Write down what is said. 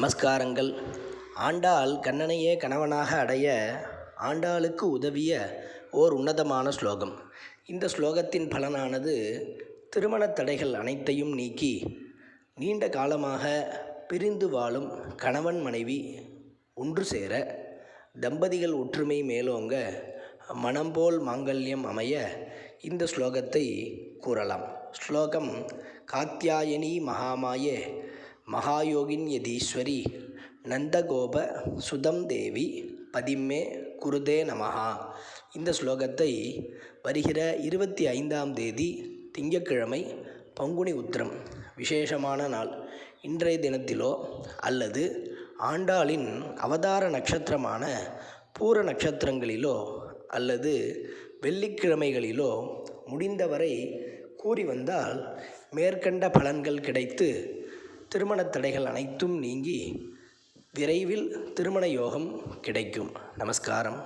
நமஸ்காரங்கள். ஆண்டாள் கண்ணனையே கணவனாக அடைய ஆண்டாளுக்கு உதவிய ஓர் உன்னதமான ஸ்லோகம். இந்த ஸ்லோகத்தின் பலனானது திருமணத் தடைகள் அனைத்தையும் நீக்கி நீண்ட காலமாக பிரிந்து வாழும் கணவன் மனைவி ஒன்று சேர, தம்பதிகள் ஒற்றுமை மேலோங்க, மனம் போல் மாங்கல்யம் அமைய இந்த ஸ்லோகத்தை கூறலாம். ஸ்லோகம்: காத்யாயனி மகாமாயே மகாயோகின் யதீஸ்வரி நந்தகோப சுதம் தேவி பதிம்மே குருதே நமஹா. இந்த ஸ்லோகத்தை வருகிற 25ஆம் தேதி திங்கட்கிழமை பங்குனி உத்திரம் விசேஷமான நாள் இன்றைய தினத்திலோ அல்லது ஆண்டாளின் அவதார நட்சத்திரமான பூர நட்சத்திரங்களிலோ அல்லது வெள்ளிக்கிழமைகளிலோ முடிந்தவரை கூறி வந்தால் மேற்கண்ட பலன்கள் கிடைத்து திருமணத் தடைகள் அனைத்தும் நீங்கி விரைவில் திருமண யோகம் கிடைக்கும். நமஸ்காரம்.